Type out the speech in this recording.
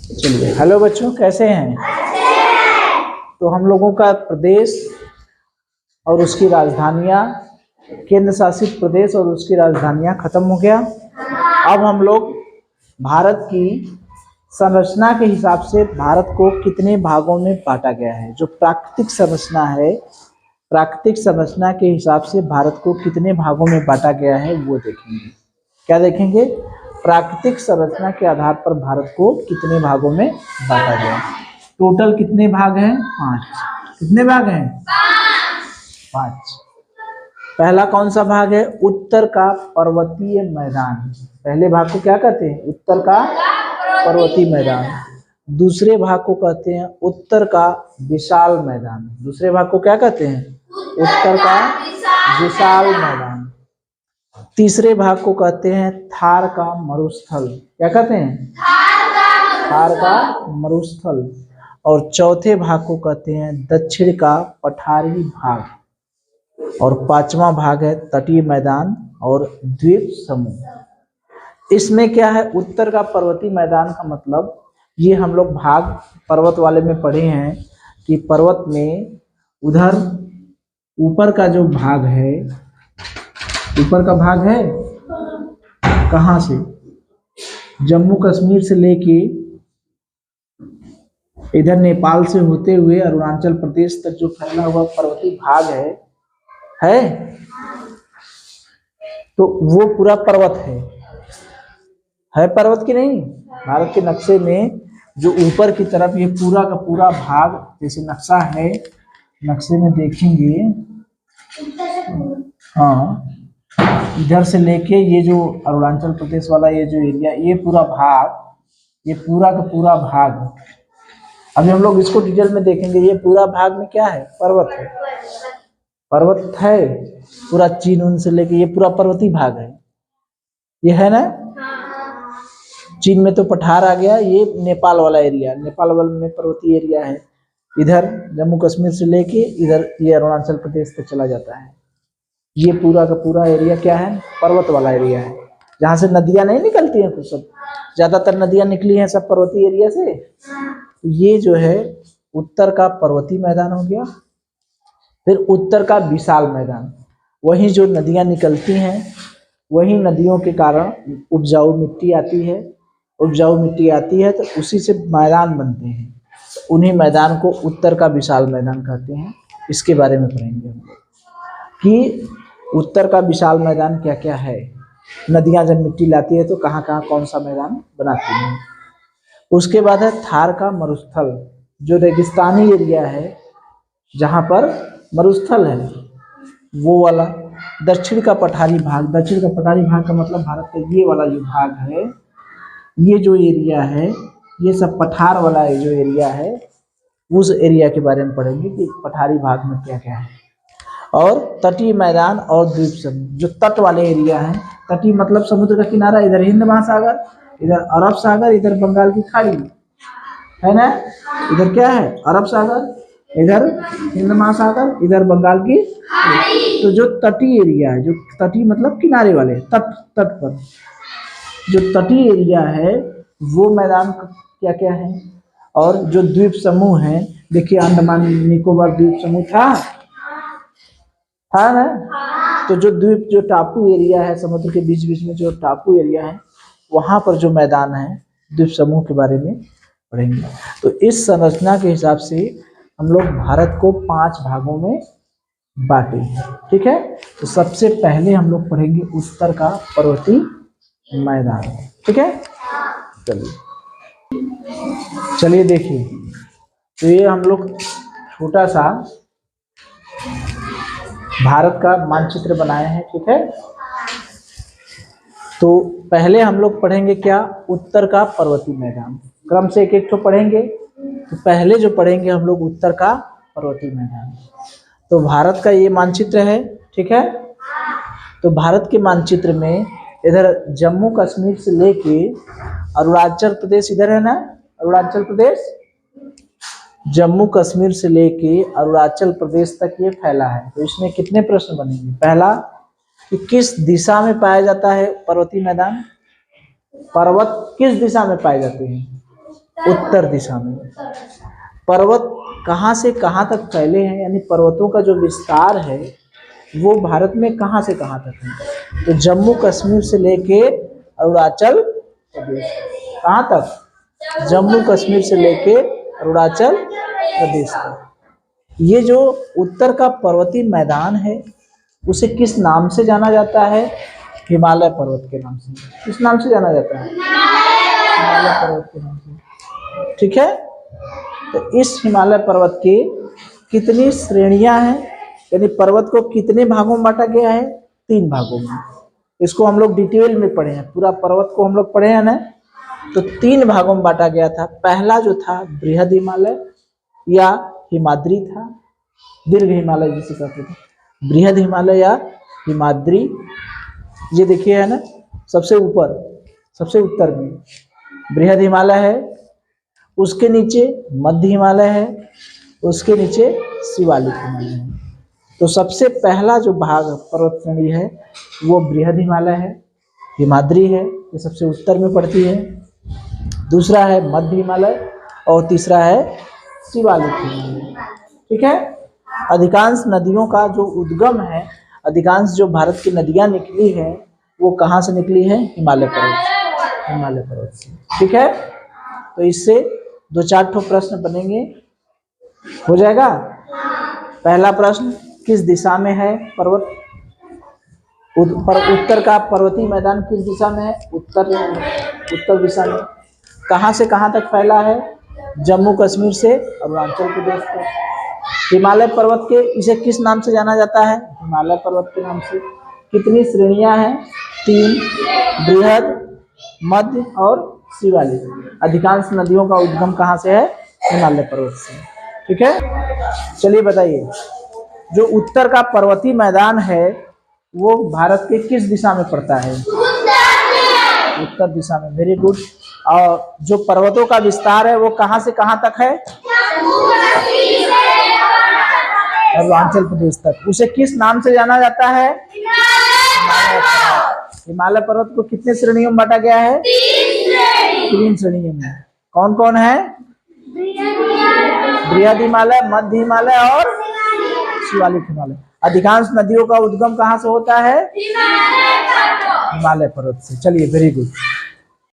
चलिए, हेलो बच्चों, कैसे हैं? तो हम लोगों का प्रदेश और उसकी राजधानियां, केंद्र शासित प्रदेश और उसकी राजधानियां खत्म हो गया। अब हम लोग भारत की संरचना के हिसाब से भारत को कितने भागों में बांटा गया है, जो प्राकृतिक संरचना है, प्राकृतिक संरचना के हिसाब से भारत को कितने भागों में बांटा गया है वो देखेंगे। क्या देखेंगे? प्राकृतिक संरचना के आधार पर भारत को कितने भागों में बांटा गया है। टोटल कितने भाग हैं? 5। कितने भाग हैं? 5। पहला कौन सा भाग है? उत्तर का पर्वतीय मैदान। पहले भाग को क्या कहते हैं? उत्तर का पर्वतीय मैदान। दूसरे भाग को कहते हैं उत्तर का विशाल मैदान। दूसरे भाग को क्या कहते हैं? उत्तर का विशाल मैदान। तीसरे भाग को कहते हैं थार का मरुस्थल। क्या कहते हैं? थार का मरुस्थल। और चौथे भाग को कहते हैं दक्षिण का पठारी भाग। और पांचवा भाग है तटीय मैदान और द्वीप समूह। इसमें क्या है? उत्तर का पर्वतीय मैदान का मतलब, ये हम लोग भाग पर्वत वाले में पढ़े हैं कि पर्वत में उधर ऊपर का जो भाग है, ऊपर का भाग है कहाँ से? जम्मू कश्मीर से लेके इधर नेपाल से होते हुए अरुणाचल प्रदेश तक जो फैला हुआ पर्वतीय भाग है तो वो पूरा पर्वत है पर्वत की नहीं? भारत के नक्शे में जो ऊपर की तरफ ये पूरा का पूरा भाग, जैसे नक्शा है, नक्शे में देखेंगे, हाँ, इधर से लेके ये जो अरुणाचल प्रदेश वाला ये जो एरिया, ये पूरा भाग, ये पूरा का पूरा भाग, अभी हम लोग इसको डिटेल में देखेंगे। ये पूरा भाग में क्या है? पर्वत है। पर्वत है पूरा, चीन उन से लेके ये पूरा पर्वतीय भाग है। ये है ना? चीन में तो पठार आ गया। ये नेपाल वाला एरिया, नेपाल वाले में पर्वतीय एरिया है। इधर जम्मू कश्मीर से लेके इधर ये अरुणाचल प्रदेश तक चला जाता है। ये पूरा का पूरा एरिया क्या है? पर्वत वाला एरिया है, जहाँ से नदियां नहीं निकलती हैं। कुछ सब ज्यादातर नदियां निकली हैं सब पर्वतीय एरिया से। तो ये जो है उत्तर का पर्वतीय मैदान हो गया। फिर उत्तर का विशाल मैदान, वहीं जो नदियां निकलती हैं, वहीं नदियों के कारण उपजाऊ मिट्टी आती है। उपजाऊ मिट्टी आती है तो उसी से मैदान बनते हैं। उन्हीं मैदान को उत्तर का विशाल मैदान कहते हैं। इसके बारे में पढ़ेंगे हम लोग कि उत्तर का विशाल मैदान क्या क्या है। नदियां जब मिट्टी लाती है तो कहाँ कहाँ कौन सा मैदान बनाती हैं। उसके बाद है थार का मरुस्थल, जो रेगिस्तानी एरिया है, जहाँ पर मरुस्थल है वो वाला। दक्षिण का पठारी भाग, दक्षिण का पठारी भाग का मतलब भारत का ये वाला जो भाग है, ये जो एरिया है, ये सब पठार वाला जो एरिया है, उस एरिया के बारे में पढ़ेंगे कि पठारी भाग में क्या क्या है। और तटीय मैदान और द्वीप समूह, जो तट वाले एरिया है। तटीय मतलब समुद्र का किनारा, इधर हिंद महासागर, इधर अरब सागर, इधर बंगाल की खाड़ी है ना। इधर क्या है? अरब सागर, इधर हिंद महासागर, इधर बंगाल की खाड़ी। तो जो तटीय एरिया है, जो तटीय मतलब किनारे वाले, तट पर जो तटीय एरिया है वो मैदान क्या क्या है। और जो द्वीप समूह है, देखिए अंडमान निकोबार द्वीप समूह था ना। तो जो द्वीप, जो टापू एरिया है, समुद्र के बीच बीच में जो टापू एरिया है, वहां पर जो मैदान है, द्वीप समूह के बारे में पढ़ेंगे। तो इस संरचना के हिसाब से हम लोग भारत को 5 भागों में बांटे। ठीक है, तो सबसे पहले हम लोग पढ़ेंगे उत्तर का पर्वतीय मैदान। ठीक है, चलिए देखिए। तो ये हम लोग छोटा सा भारत का मानचित्र बनाए हैं। ठीक है, तो पहले हम लोग पढ़ेंगे क्या? उत्तर का पर्वतीय मैदान। क्रम से एक एक तो पढ़ेंगे। तो पहले जो पढ़ेंगे हम लोग उत्तर का पर्वतीय मैदान। तो भारत का ये मानचित्र है। ठीक है, तो भारत के मानचित्र में इधर जम्मू कश्मीर से लेके अरुणाचल प्रदेश, इधर है ना अरुणाचल प्रदेश, जम्मू कश्मीर से लेके अरुणाचल प्रदेश तक ये फैला है। तो इसमें कितने प्रश्न बनेंगे? पहला कि किस दिशा में पाया जाता है पर्वतीय मैदान? पर्वत किस दिशा में पाए जाते हैं? उत्तर दिशा में। पर्वत कहाँ से कहाँ तक फैले हैं, यानी पर्वतों का जो विस्तार है वो भारत में कहाँ से कहाँ तक है? तो जम्मू कश्मीर से लेके अरुणाचल प्रदेश, कहाँ तक? जम्मू कश्मीर से लेके अरुणाचल प्रदेश तक। ये जो उत्तर का पर्वतीय मैदान है उसे किस नाम से जाना जाता है? हिमालय पर्वत के नाम से। किस नाम से जाना जाता है? हिमालय पर्वत के नाम से। ठीक है, तो इस हिमालय पर्वत की कितनी श्रेणियां हैं, यानी पर्वत को कितने भागों में बांटा गया है? 3 भागों में। इसको हम लोग डिटेल में पढ़े हैं, पूरा पर्वत को हम लोग पढ़े हैं ना, तो 3 भागों में बांटा गया था। पहला जो था बृहद हिमालय या हिमाद्री था, दीर्घ हिमालय जिसे कहते थे, बृहद हिमालय या हिमाद्री। ये देखिए है ना, सबसे ऊपर सबसे उत्तर में बृहद हिमालय है, उसके नीचे मध्य हिमालय है, उसके नीचे शिवालिक हिमालय है। तो सबसे पहला जो भाग पर्वत श्रेणी है वो बृहद हिमालय है, हिमाद्री है, ये सबसे उत्तर में पड़ती है। दूसरा है मध्य हिमालय और तीसरा है शिवालिक हिमालय। ठीक है, अधिकांश नदियों का जो उद्गम है, अधिकांश जो भारत की नदियां निकली है वो कहाँ से निकली है? हिमालय पर्वत से, हिमालय पर्वत से। ठीक है, तो इससे 2-4 ठो प्रश्न बनेंगे, हो जाएगा। पहला प्रश्न, किस दिशा में है पर्वत? उत्तर का पर्वतीय मैदान किस दिशा में है? उत्तर दिशा में। कहाँ से कहाँ तक फैला है? जम्मू कश्मीर से अरुणाचल प्रदेश तक। हिमालय पर्वत के इसे किस नाम से जाना जाता है? हिमालय पर्वत के नाम से। कितनी श्रेणियां हैं? 3, बृहद, मध्य और शिवालिक। अधिकांश नदियों का उद्गम कहाँ से है? हिमालय पर्वत से। ठीक है, चलिए बताइए, जो उत्तर का पर्वतीय मैदान है वो भारत के किस दिशा में पड़ता है? उत्तर दिशा में। Very good. और जो पर्वतों का विस्तार है वो कहाँ से कहाँ तक है? अरुणाचल प्रदेश तक। उसे किस नाम से जाना जाता है? हिमालय पर्वत को कितने श्रेणियों में बांटा गया है? 3 श्रेणियों में। कौन कौन है? बृहद हिमालय, मध्य हिमालय और शिवालिक हिमालय। अधिकांश नदियों का उद्गम कहाँ से होता है? हिमालय पर्वत से। चलिए, वेरी गुड।